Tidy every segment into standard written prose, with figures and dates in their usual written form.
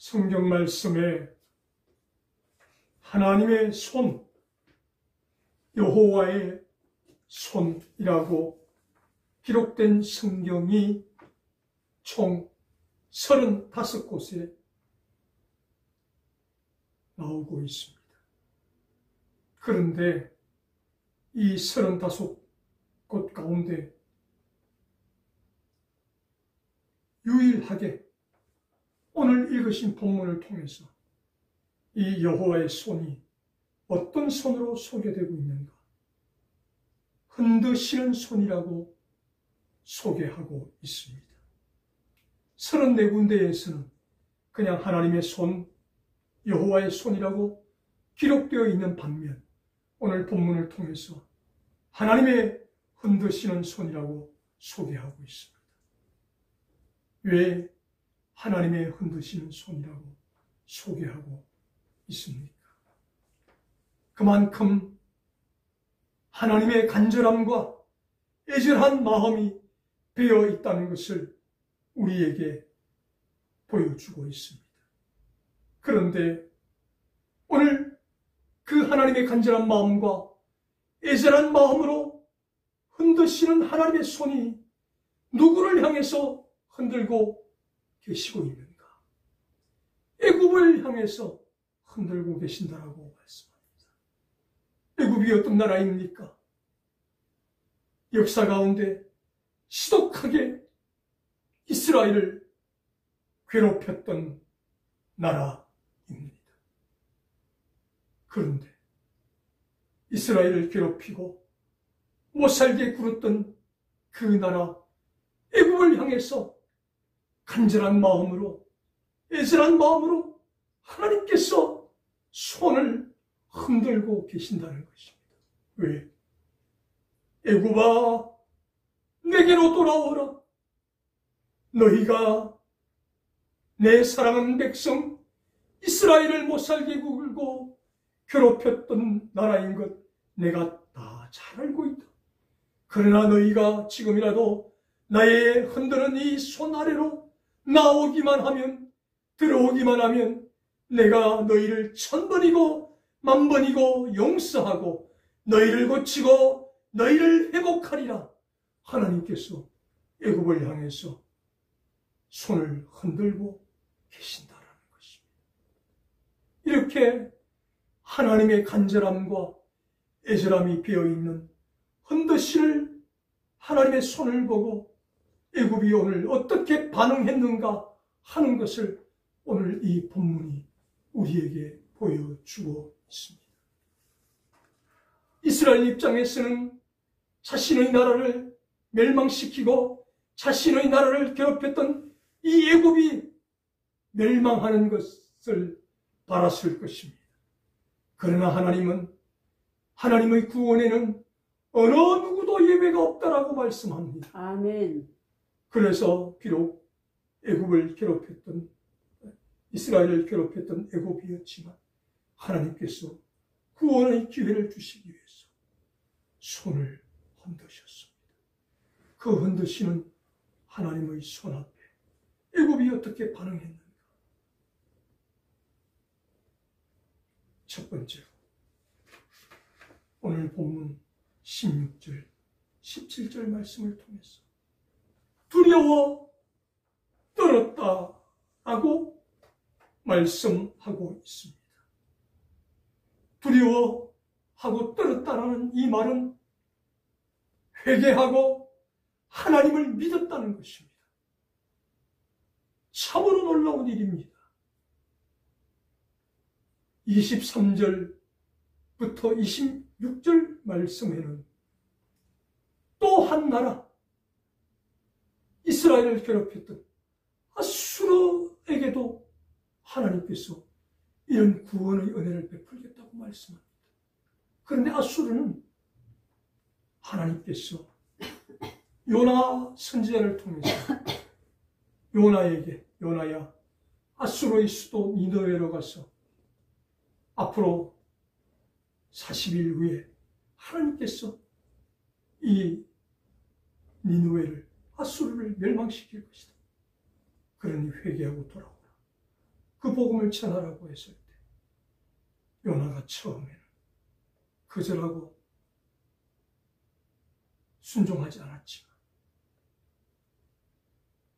성경 말씀에 하나님의 손, 여호와의 손이라고 기록된 성경이 총 35곳에 나오고 있습니다. 그런데 이 35곳 가운데 유일하게 오늘 읽으신 본문을 통해서 이 여호와의 손이 어떤 손으로 소개되고 있는가? 흔드시는 손이라고 소개하고 있습니다. 34군데에서는 그냥 하나님의 손, 여호와의 손이라고 기록되어 있는 반면 오늘 본문을 통해서 하나님의 흔드시는 손이라고 소개하고 있습니다. 왜 하나님의 흔드시는 손이라고 소개하고 있습니까? 그만큼 하나님의 간절함과 애절한 마음이 배어 있다는 것을 우리에게 보여주고 있습니다. 그런데 오늘 그 하나님의 간절한 마음과 애절한 마음으로 흔드시는 하나님의 손이 누구를 향해서 흔들고 계시고 있는가? 애굽을 향해서 흔들고 계신다라고 말씀합니다. 애굽이 어떤 나라입니까? 역사 가운데 지독하게 이스라엘을 괴롭혔던 나라입니다. 그런데 이스라엘을 괴롭히고 못살게 굴었던 그 나라 애굽을 향해서 간절한 마음으로, 애절한 마음으로 하나님께서 손을 흔들고 계신다는 것입니다. 왜? 애굽아, 내게로 돌아오라. 너희가 내 사랑하는 백성 이스라엘을 못살게 굴고 괴롭혔던 나라인 것 내가 다 잘 알고 있다. 그러나 너희가 지금이라도 나의 흔드는 이 손 아래로 나오기만 하면, 들어오기만 하면 내가 너희를 1000번이고 10,000번이고 용서하고 너희를 고치고 너희를 회복하리라. 하나님께서 애굽을 향해서 손을 흔들고 계신다라는 것입니다. 이렇게 하나님의 간절함과 애절함이 배어있는 흔드실 하나님의 손을 보고 애굽이 오늘 어떻게 반응했는가 하는 것을 오늘 이 본문이 우리에게 보여주고 있습니다. 이스라엘 입장에서는 자신의 나라를 멸망시키고 자신의 나라를 괴롭혔던 이 애굽이 멸망하는 것을 바랐을 것입니다. 그러나 하나님은 하나님의 구원에는 어느 누구도 예외가 없다라고 말씀합니다. 아멘. 그래서 비록 애굽을 괴롭혔던, 이스라엘을 괴롭혔던 애굽이었지만 하나님께서 구원의 기회를 주시기 위해서 손을 흔드셨습니다. 그 흔드시는 하나님의 손 앞에 애굽이 어떻게 반응했는가? 첫 번째로 오늘 본문 16절, 17절 말씀을 통해서 두려워 떨었다 라고 말씀하고 있습니다. 두려워하고 떨었다라는 이 말은 회개하고 하나님을 믿었다는 것입니다. 참으로 놀라운 일입니다. 23절부터 26절 말씀에는 또 한 나라, 이스라엘을 괴롭혔던 아수르에게도 하나님께서 이런 구원의 은혜를 베풀겠다고 말씀합니다. 그런데 아수르는 하나님께서 요나 선지자를 통해서 요나에게, 요나야 아수르의 수도 니느웨로 가서 앞으로 40일 후에 하나님께서 이 니느웨를, 아수르를 멸망시킬 것이다. 그러니 회개하고 돌아오라. 그 복음을 전하라고 했을 때 요나가 처음에는 거절하고 순종하지 않았지만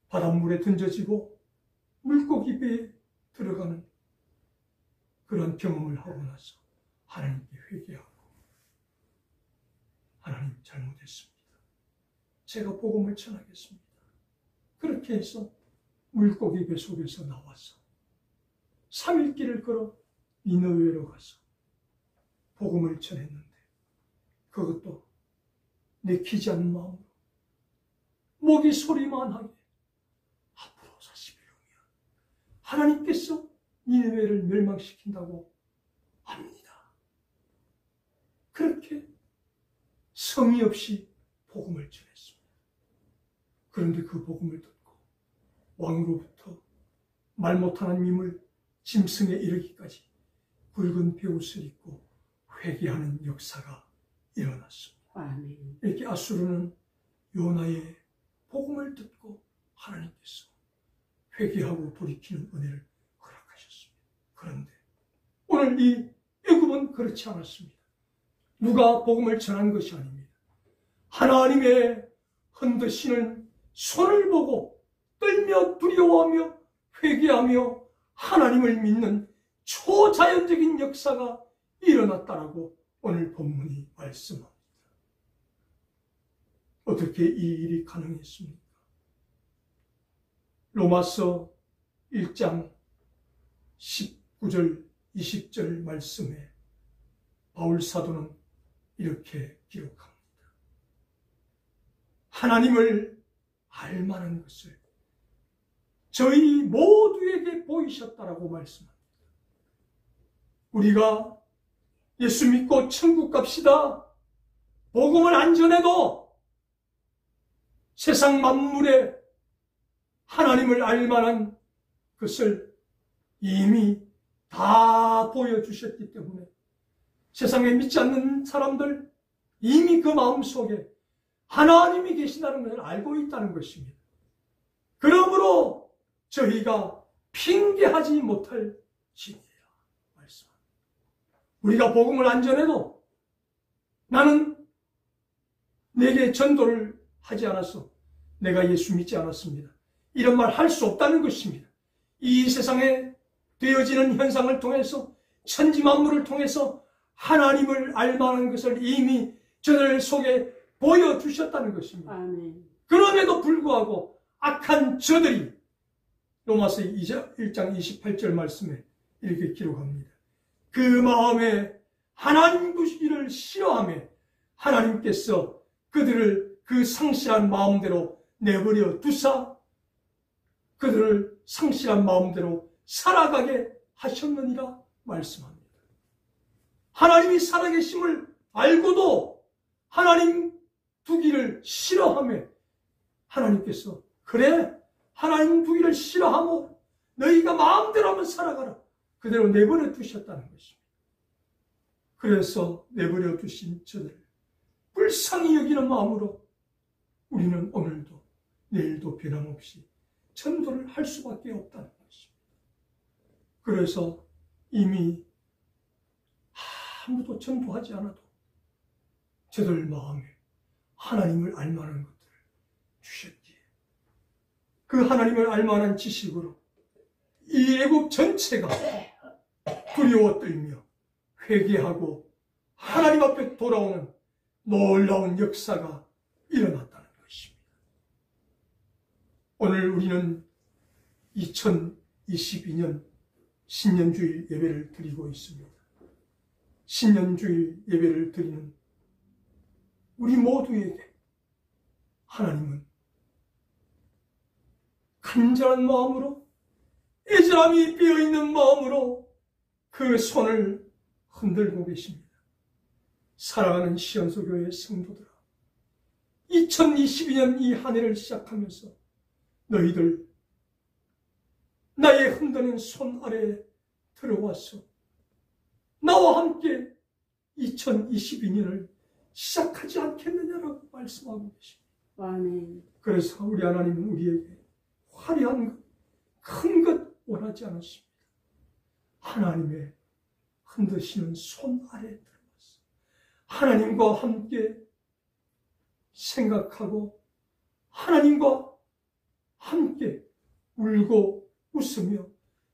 바닷물에 던져지고 물고기 배에 들어가는 그런 경험을 하고 나서 하나님께 회개하고 하나님 잘못했습니다. 제가 복음을 전하겠습니다. 그렇게 해서 물고기 배 속에서 나와서 3일 길을 걸어 니느웨로 가서 복음을 전했는데 그것도 내키지 않는 마음으로 목이 소리만 하게 앞으로 40일 후면 하나님께서 니느웨를 멸망시킨다고 합니다. 그렇게 성의 없이 복음을 전했습니다. 그런데 그 복음을 듣고 왕으로부터 말 못하는 민물 짐승에 이르기까지 굵은 베옷을 입고 회개하는 역사가 일어났습니다. 아멘. 이렇게 아수르는 요나의 복음을 듣고 하나님께서 회개하고 돌이키는 은혜를 허락하셨습니다. 그런데 오늘 이 애굽은 그렇지 않았습니다. 누가 복음을 전한 것이 아닙니다. 하나님의 흔드시는 손을 보고 떨며 두려워하며 회개하며 하나님을 믿는 초자연적인 역사가 일어났다라고 오늘 본문이 말씀합니다. 어떻게 이 일이 가능했습니까? 로마서 1장 19절 20절 말씀에 바울 사도는 이렇게 기록합니다. 하나님을 알만한 것을 저희 모두에게 보이셨다라고 말씀합니다. 우리가 예수 믿고 천국 갑시다. 복음을 안 전해도 세상 만물에 하나님을 알만한 것을 이미 다 보여주셨기 때문에 세상에 믿지 않는 사람들 이미 그 마음속에 하나님이 계시다는 것을 알고 있다는 것입니다. 그러므로 저희가 핑계하지 못할 진이라 말씀합니다. 우리가 복음을 안 전해도 나는 내게 전도를 하지 않았어. 내가 예수 믿지 않았습니다. 이런 말 할 수 없다는 것입니다. 이 세상에 되어지는 현상을 통해서 천지 만물을 통해서 하나님을 알만한 것을 이미 저들 속에 보여주셨다는 것입니다. 아멘. 그럼에도 불구하고 악한 저들이 로마서 1장 28절 말씀에 이렇게 기록합니다. 그 마음에 하나님 보시기를 싫어하며 하나님께서 그들을 그 상실한 마음대로 내버려 두사 그들을 상실한 마음대로 살아가게 하셨느니라 말씀합니다. 하나님이 살아계심을 알고도 하나님 두기를 싫어하며 하나님께서 그래 하나님 두기를 싫어하고 너희가 마음대로 하면 살아가라 그대로 내버려 두셨다는 것입니다. 그래서 내버려 두신 저들을 불쌍히 여기는 마음으로 우리는 오늘도 내일도 변함없이 전도를 할 수밖에 없다는 것입니다. 그래서 이미 아무도 전도하지 않아도 저들 마음에 하나님을 알만한 것들을 주셨기에 그 하나님을 알만한 지식으로 이 애국 전체가 두려워 떨며 회개하고 하나님 앞에 돌아오는 놀라운 역사가 일어났다는 것입니다. 오늘 우리는 2022년 신년주일 예배를 드리고 있습니다. 신년주일 예배를 드리는 우리 모두에게 하나님은 간절한 마음으로 애절함이 비어있는 마음으로 그 손을 흔들고 계십니다. 사랑하는 시연소교회 성도들아, 2022년 이 한 해를 시작하면서 너희들 나의 흔드는 손 아래에 들어와서 나와 함께 2022년을 시작하지 않겠느냐라고 말씀하고 계십니다. 아멘. 그래서 우리 하나님은 우리에게 화려한 것, 큰 것 원하지 않으십니다. 하나님의 흔드시는 손 아래 들어갔어. 하나님과 함께 생각하고 하나님과 함께 울고 웃으며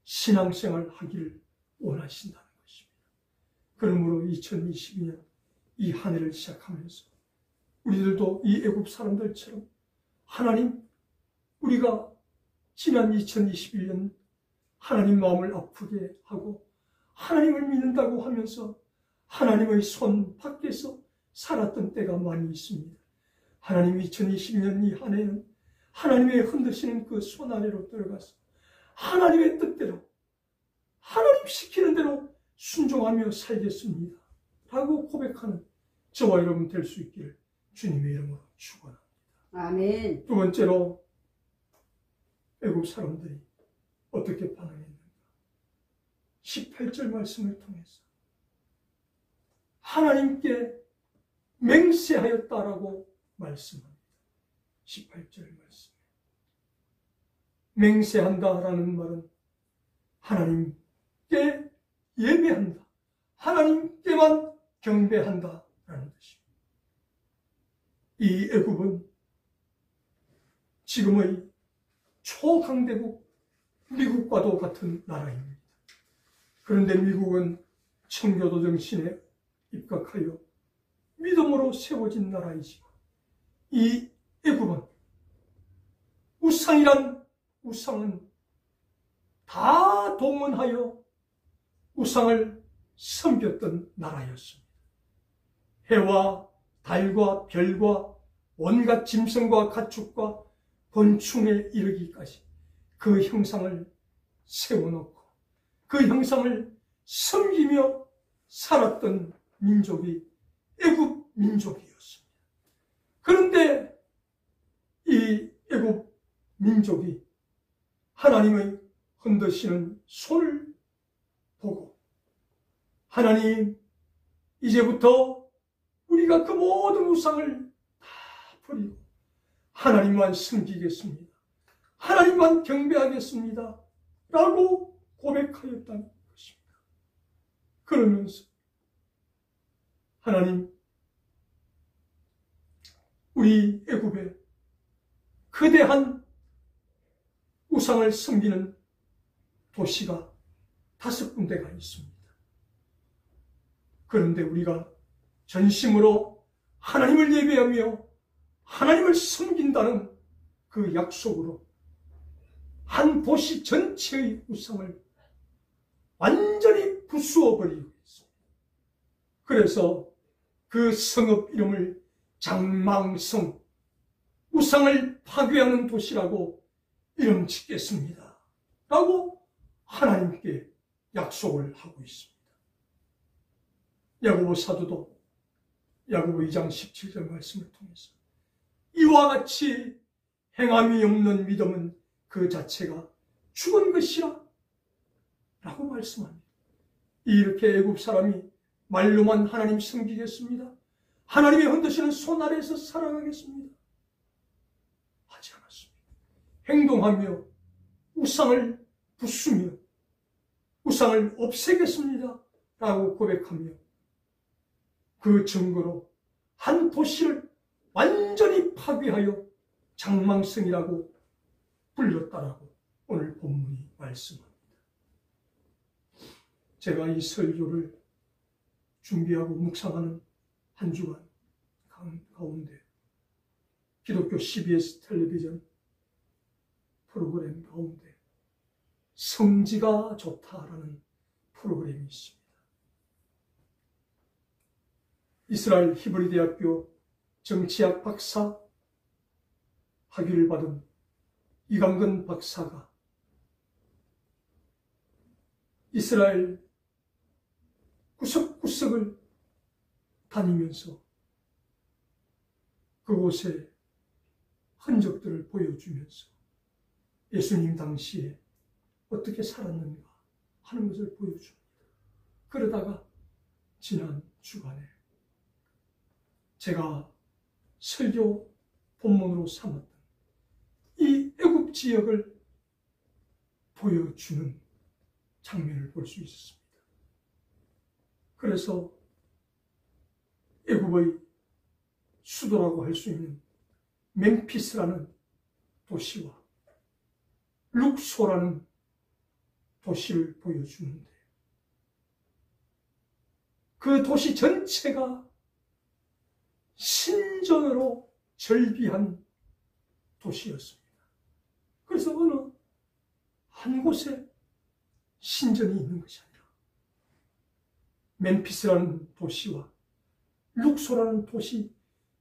신앙생활 하기를 원하신다는 것입니다. 그러므로 2022년 이 한 해를 시작하면서 우리들도 이 애굽 사람들처럼 하나님, 우리가 지난 2021년 하나님 마음을 아프게 하고 하나님을 믿는다고 하면서 하나님의 손 밖에서 살았던 때가 많이 있습니다. 하나님 2022년 이 한 해는 하나님의 흔드시는 그 손 아래로 들어가서 하나님의 뜻대로 하나님 시키는 대로 순종하며 살겠습니다 라고 고백하는 저와 여러분 될 수 있기를 주님의 이름으로 축원합니다. 아멘. 두 번째로 애굽 사람들이 어떻게 반응했는가? 18절 말씀을 통해서 하나님께 맹세하였다라고 말씀합니다. 18절 말씀. 맹세한다라는 말은 하나님께 예배한다, 하나님께만 경배한다라는 뜻입니다. 이 애굽은 지금의 초강대국 미국과도 같은 나라입니다. 그런데 미국은 청교도 정신에 입각하여 믿음으로 세워진 나라이지만 이 애굽은 우상은 다 동원하여 우상을 섬겼던 나라였습니다. 해와 달과 별과 온갖 짐승과 가축과 곤충에 이르기까지 그 형상을 세워놓고 그 형상을 섬기며 살았던 민족이 애굽 민족이었습니다. 그런데 이 애굽 민족이 하나님의 흔드시는 손을 보고 하나님, 이제부터 우리가 그 모든 우상을 다 버리고 하나님만 섬기겠습니다, 하나님만 경배하겠습니다 라고 고백하였다는 것입니다. 그러면서 하나님, 우리 애굽에 거대한 우상을 섬기는 도시가 5군데가 있습니다. 그런데 우리가 전심으로 하나님을 예배하며 하나님을 섬긴다는 그 약속으로 한 도시 전체의 우상을 완전히 부수어버리고 있습니다. 그래서 그 성읍 이름을 장망성, 우상을 파괴하는 도시라고 이름 짓겠습니다 라고 하나님께 약속을 하고 있습니다. 야고보 사도도 야고보 2장 17절 말씀을 통해서 이와 같이 행함이 없는 믿음은 그 자체가 죽은 것이라 라고 말씀합니다. 이렇게 애굽 사람이 말로만 하나님 섬기겠습니다, 하나님의 흔드시는 손 아래에서 살아가겠습니다 하지 않았습니다. 행동하며 우상을 부수며 우상을 없애겠습니다 라고 고백하며 그 증거로 한 도시를 완전히 파괴하여 장망성이라고 불렸다라고 오늘 본문이 말씀합니다. 제가 이 설교를 준비하고 묵상하는 한 주간 가운데 기독교 CBS 텔레비전 프로그램 가운데 성지가 좋다라는 프로그램이 있습니다. 이스라엘 히브리 대학교 정치학 박사 학위를 받은 이강근 박사가 이스라엘 구석구석을 다니면서 그곳의 흔적들을 보여주면서 예수님 당시에 어떻게 살았는가 하는 것을 보여줍니다. 그러다가 지난 주간에 제가 설교 본문으로 삼았던 이 애굽 지역을 보여주는 장면을 볼 수 있었습니다. 그래서 애굽의 수도라고 할 수 있는 멤피스라는 도시와 룩소라는 도시를 보여주는데, 그 도시 전체가 신전으로 절비한 도시였습니다. 그래서 어느 한 곳에 신전이 있는 것이 아니라 멤피스라는 도시와 룩소라는 도시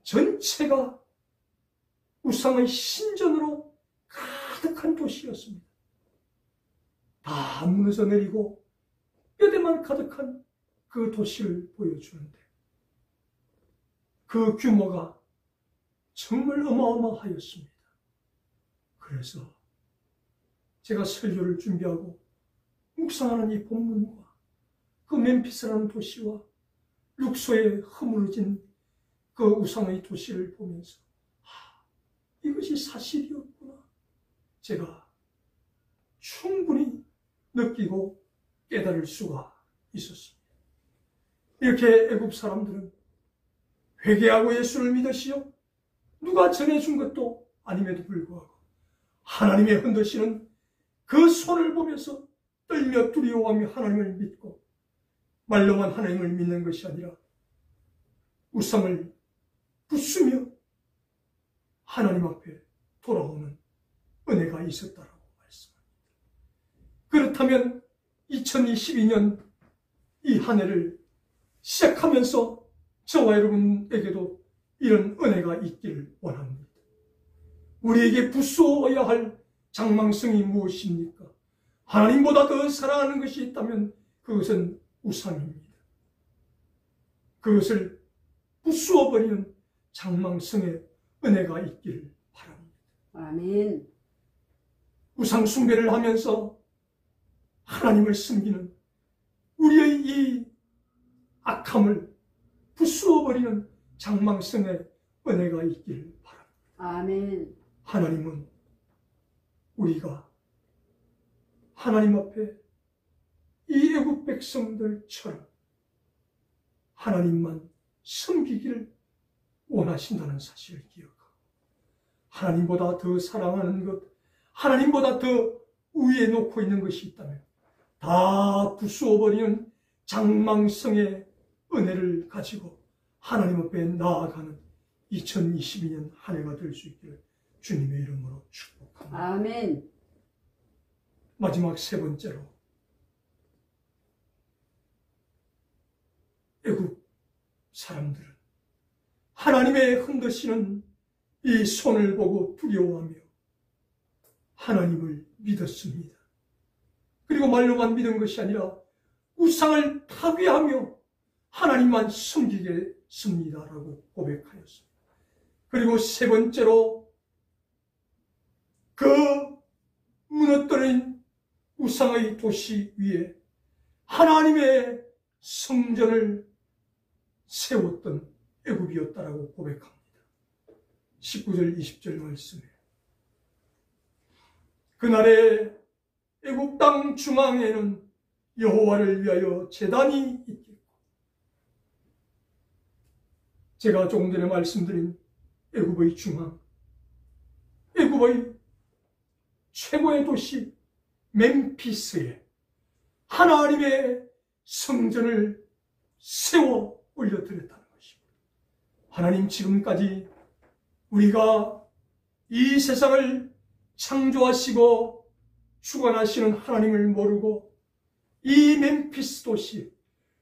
전체가 우상의 신전으로 가득한 도시였습니다. 다 무너져 내리고 뼈대만 가득한 그 도시를 보여주는데, 그 규모가 정말 어마어마하였습니다. 그래서 제가 설교를 준비하고 묵상하는 이 본문과 그 멤피스라는 도시와 룩소에 허물어진 그 우상의 도시를 보면서 이것이 사실이었구나, 제가 충분히 느끼고 깨달을 수가 있었습니다. 이렇게 애굽 사람들은 회개하고 예수를 믿으시오, 누가 전해준 것도 아님에도 불구하고 하나님의 흔드시는 그 손을 보면서 떨며 두려워하며 하나님을 믿고, 말로만 하나님을 믿는 것이 아니라 우상을 부수며 하나님 앞에 돌아오는 은혜가 있었다라고 말씀합니다. 그렇다면 2022년 이 한 해를 시작하면서 저와 여러분에게도 이런 은혜가 있기를 원합니다. 우리에게 부수어야 할 장망성이 무엇입니까? 하나님보다 더 사랑하는 것이 있다면 그것은 우상입니다. 그것을 부수어버리는 장망성의 은혜가 있기를 바랍니다. 아멘. 우상 숭배를 하면서 하나님을 섬기는 우리의 이 악함을 부수어버리는 장망성의 은혜가 있기를 바랍니다. 아멘. 하나님은 우리가 하나님 앞에 이 애굽 백성들처럼 하나님만 섬기기를 원하신다는 사실을 기억하고, 하나님보다 더 사랑하는 것, 하나님보다 더 위에 놓고 있는 것이 있다면 다 부수어버리는 장망성의 은혜를 가지고 하나님 앞에 나아가는 2022년 한 해가 될 수 있기를 주님의 이름으로 축복합니다. 아멘. 마지막 세 번째로, 애굽 사람들은 하나님의 흔드시는 이 손을 보고 두려워하며 하나님을 믿었습니다. 그리고 말로만 믿은 것이 아니라 우상을 타귀하며 하나님만 섬기겠습니다라고 고백하였습니다. 그리고 세 번째로, 그 무너뜨린 우상의 도시 위에 하나님의 성전을 세웠던 애굽이었다라고 고백합니다. 19절 20절 말씀에, 그날에 애굽 땅 중앙에는 여호와를 위하여 제단이 있겠고, 제가 조금 전에 말씀드린 애굽의 중앙, 애굽의 최고의 도시 멤피스에 하나님의 성전을 세워 올려드렸다는 것입니다. 하나님, 지금까지 우리가 이 세상을 창조하시고 주관하시는 하나님을 모르고 이 멤피스 도시,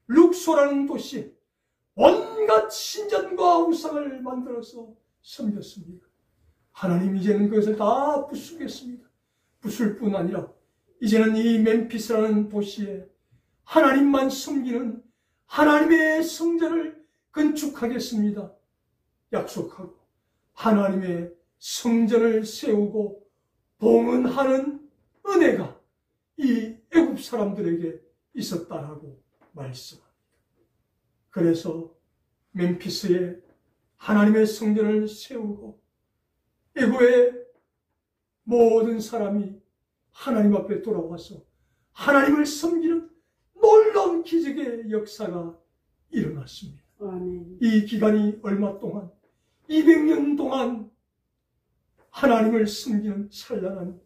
룩소라는 도시, 온갖 신전과 우상을 만들어서 섬겼습니다. 하나님, 이제는 그것을 다 부수겠습니다. 부술 뿐 아니라 이제는 이 멤피스라는 도시에 하나님만 섬기는 하나님의 성전을 건축하겠습니다 약속하고, 하나님의 성전을 세우고 봉헌하는 은혜가 이 애굽 사람들에게 있었다라고 말씀합니다. 그래서 멤피스에 하나님의 성전을 세우고 애굽의 모든 사람이 하나님 앞에 돌아와서 하나님을 섬기는 놀라운 기적의 역사가 일어났습니다. 아멘. 이 기간이 얼마 동안 200년 동안 하나님을 섬기는 찬란한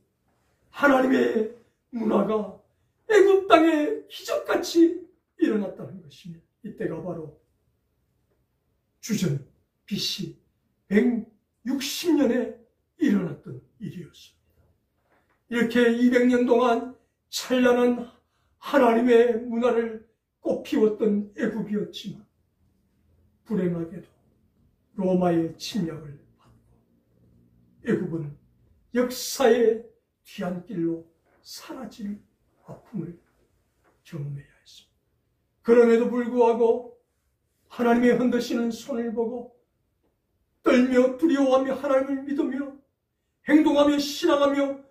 하나님의 문화가 애굽 땅에 기적같이 일어났다는 것입니다. 이때가 바로 주전 BC 160년에 일어났던 일이었습니다. 이렇게 200년 동안 찬란한 하나님의 문화를 꽃피웠던 애굽이었지만 불행하게도 로마의 침략을 받고 애굽은 역사의 뒤안길로 사라질 아픔을 경험해야 했습니다. 그럼에도 불구하고 하나님의 흔드시는 손을 보고 떨며 두려워하며 하나님을 믿으며 행동하며 신앙하며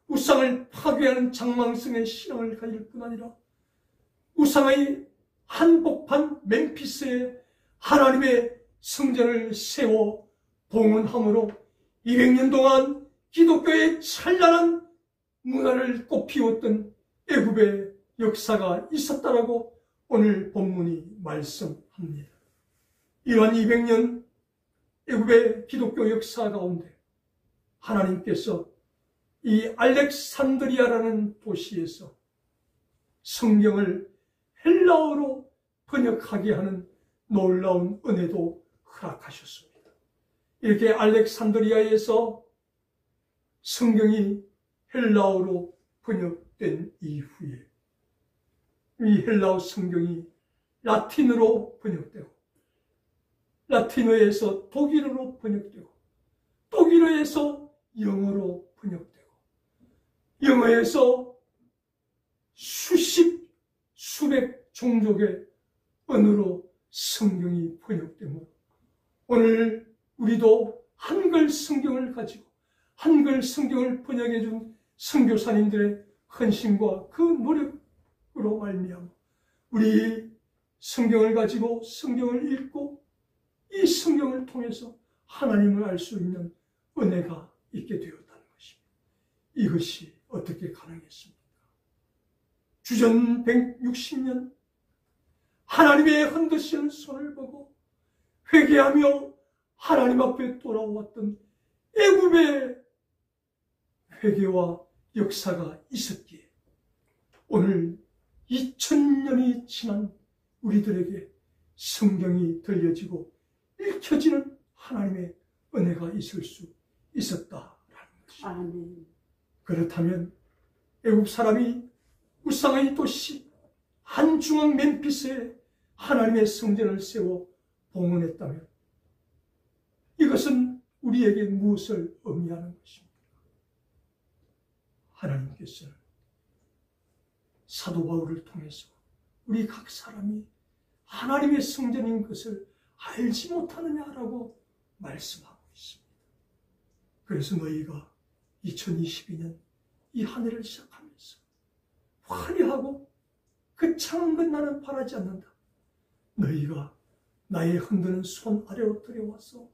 우상을 파괴하는 장망성의 신앙을 가질 뿐 아니라 우상의 한복판 멤피스에 하나님의 성전을 세워 봉헌함으로 200년 동안 기독교의 찬란한 문화를 꽃피웠던 애굽의 역사가 있었다라고 오늘 본문이 말씀합니다. 이러한 200년 애굽의 기독교 역사 가운데 하나님께서 이 알렉산드리아라는 도시에서 성경을 헬라어로 번역하게 하는 놀라운 은혜도 허락하셨습니다. 이렇게 알렉산드리아에서 성경이 헬라어로 번역된 이후에 이 헬라어 성경이 라틴어로 번역되고 라틴어에서 독일어로 번역되고 독일어에서 영어로 번역되고 영어에서 수십 수백 종족의 언어로 성경이 번역되므로 오늘 우리도 한글 성경을 가지고 한글 성경을 번역해 준 선교사님들의 헌신과 그 노력으로 말미암아 우리 성경을 가지고 성경을 읽고 이 성경을 통해서 하나님을 알 수 있는 은혜가 있게 되었다는 것입니다. 이것이 어떻게 가능했습니까? 주전 160년 하나님의 흔드시는 손을 보고 회개하며 하나님 앞에 돌아왔던 애굽의 회개와 역사가 있었기에 오늘 2000년이 지난 우리들에게 성경이 들려지고 읽혀지는 하나님의 은혜가 있을 수 있었다라는 것입니다. 아멘. 그렇다면 애굽 사람이 우상의 도시 한중앙 멤피스에 하나님의 성전을 세워 봉헌했다면 이것은 우리에게 무엇을 의미하는 것입니까? 하나님께서는 사도 바울을 통해서 우리 각 사람이 하나님의 성전인 것을 알지 못하느냐라고 말씀하고 있습니다. 그래서 너희가 2022년 이 한 해를 시작하면서 화려하고 거창한 것 나는 바라지 않는다. 너희가 나의 흔드는 손 아래로 들여와서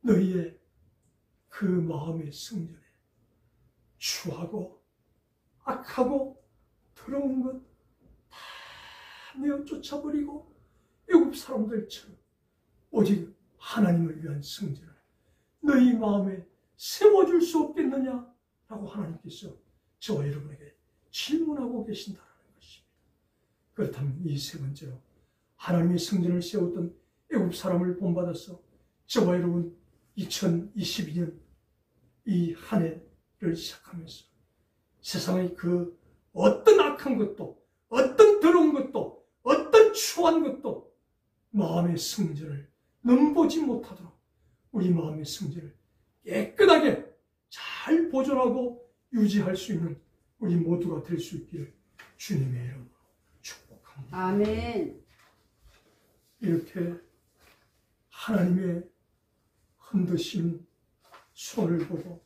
너희의 그 마음의 성전에 추하고 악하고 더러운 것 다 내어 쫓아버리고 애굽 사람들처럼 오직 하나님을 위한 성전을 너희 마음에 세워줄 수 없겠느냐라고 하나님께서 저와 여러분에게 질문하고 계신다는 것입니다. 그렇다면 이 세 번째로 하나님의 성전을 세웠던 애굽 사람을 본받아서 저와 여러분 2022년 이 한 해를 시작하면서 세상의 그 어떤 악한 것도 어떤 더러운 것도 어떤 추한 것도 마음의 성전을 넘보지 못하도록 우리 마음의 성전을 깨끗하게 잘 보존하고 유지할 수 있는 우리 모두가 될 수 있기를 주님의 이름으로 축복합니다. 아멘. 이렇게 하나님의 흔드신 손을 보고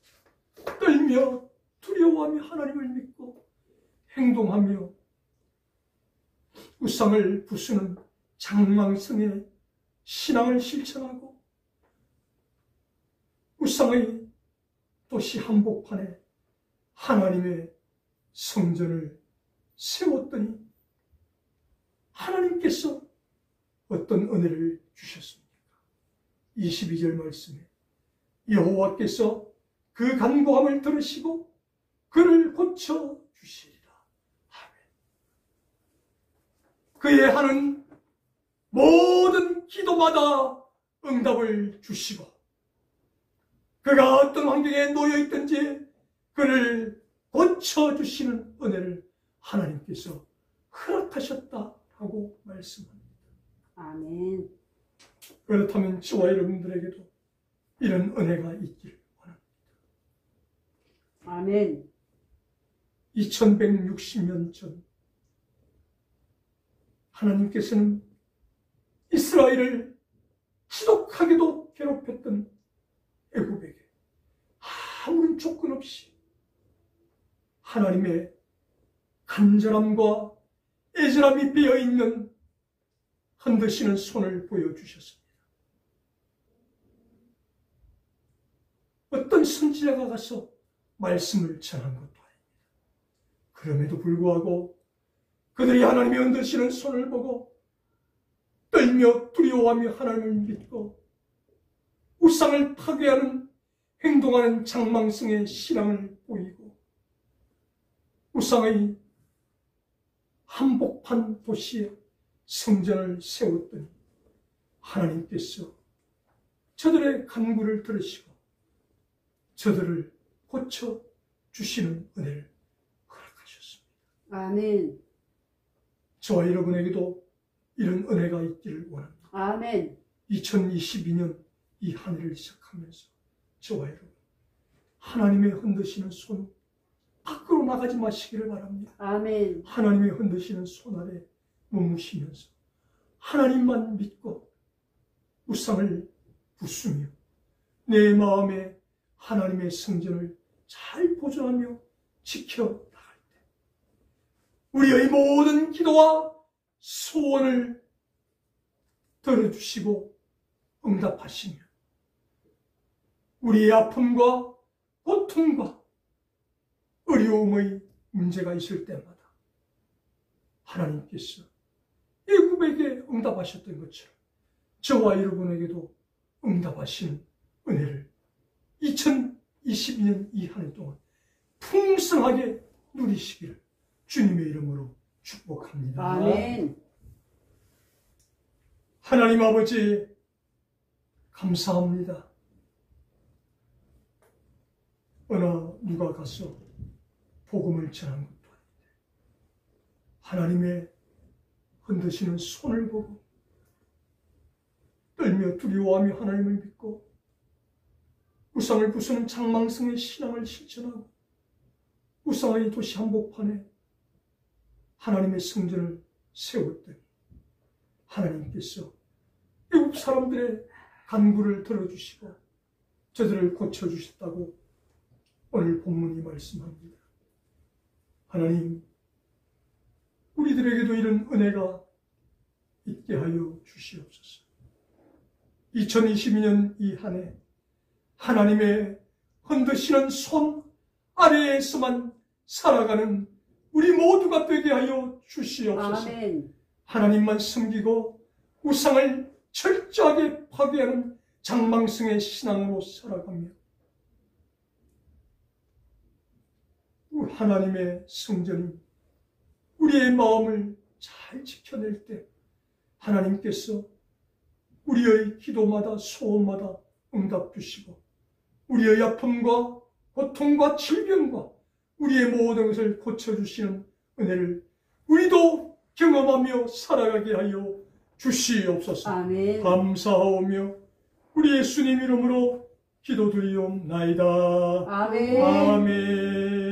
떨며 두려워하며 하나님을 믿고 행동하며 우상을 부수는 장망성의 신앙을 실천하고 우상의 도시 한복판에 하나님의 성전을 세웠더니 하나님께서 어떤 은혜를 주셨습니까? 22절 말씀에 여호와께서 그 간구함을 들으시고 그를 고쳐 주시리라. 아멘. 그의 하는 모든 기도마다 응답을 주시고 그가 어떤 환경에 놓여 있든지 그를 고쳐 주시는 은혜를 하나님께서 허락하셨다라고 말씀합니다. 아멘. 그렇다면 저와 여러분들에게도 이런 은혜가 있기를 원합니다. 아멘. 2160년 전 하나님께서는 이스라엘을 지독하게도 괴롭혔던 애굽에게 아무런 조건 없이 하나님의 간절함과 애절함이 배어있는 흔드시는 손을 보여주셨습니다. 어떤 선지자가 가서 말씀을 전한 것도 아닙니다. 그럼에도 불구하고 그들이 하나님의 흔드시는 손을 보고 떨며 두려워하며 하나님을 믿고 우상을 파괴하는 행동하는 장망성의 신앙을 보이고 우상의 한복판 도시에 성전을 세웠더니 하나님께서 저들의 간구를 들으시고 저들을 고쳐 주시는 은혜를 허락하셨습니다. 아멘. 저와 여러분에게도 이런 은혜가 있기를 원합니다. 아멘. 2022년 이 한 해를 시작하면서 저와 여러분 하나님의 흔드시는 손 밖으로 나가지 마시기를 바랍니다. 아멘. 하나님의 흔드시는 손 아래 머무시면서 하나님만 믿고 우상을 부수며 내 마음에 하나님의 성전을 잘 보존하며 지켜나갈 때 우리의 모든 기도와 소원을 들어주시고 응답하시며 우리의 아픔과 고통과 어려움의 문제가 있을 때마다 하나님께서 애굽에게 응답하셨던 것처럼 저와 여러분에게도 응답하시는 은혜를 2022년 이 한 해 동안 풍성하게 누리시기를 주님의 이름으로 축복합니다. 아멘. 하나님 아버지 감사합니다. 어느 누가 가서 복음을 전한 것도 아닌데 하나님의 흔드시는 손을 보고 떨며 두려워하며 하나님을 믿고 우상을 부수는 장망성의 신앙을 실천하고 우상의 도시 한복판에 하나님의 성전을 세웠더니 하나님께서 애굽 사람들의 간구를 들어주시고 저들을 고쳐주셨다고 오늘 본문이 말씀합니다. 하나님, 우리들에게도 이런 은혜가 있게 하여 주시옵소서. 2022년 이 한 해 하나님의 흔드시는 손 아래에서만 살아가는 우리 모두가 되게 하여 주시옵소서. 아멘. 하나님만 섬기고 우상을 철저하게 파괴하는 장망성의 신앙으로 살아가며 하나님의 성전이 우리의 마음을 잘 지켜낼 때 하나님께서 우리의 기도마다 소원마다 응답 주시고 우리의 아픔과 고통과 질병과 우리의 모든 것을 고쳐주시는 은혜를 우리도 경험하며 살아가게 하여 주시옵소서. 아멘. 감사하오며 우리 예수님 이름으로 기도드리옵나이다. 아멘. 아멘.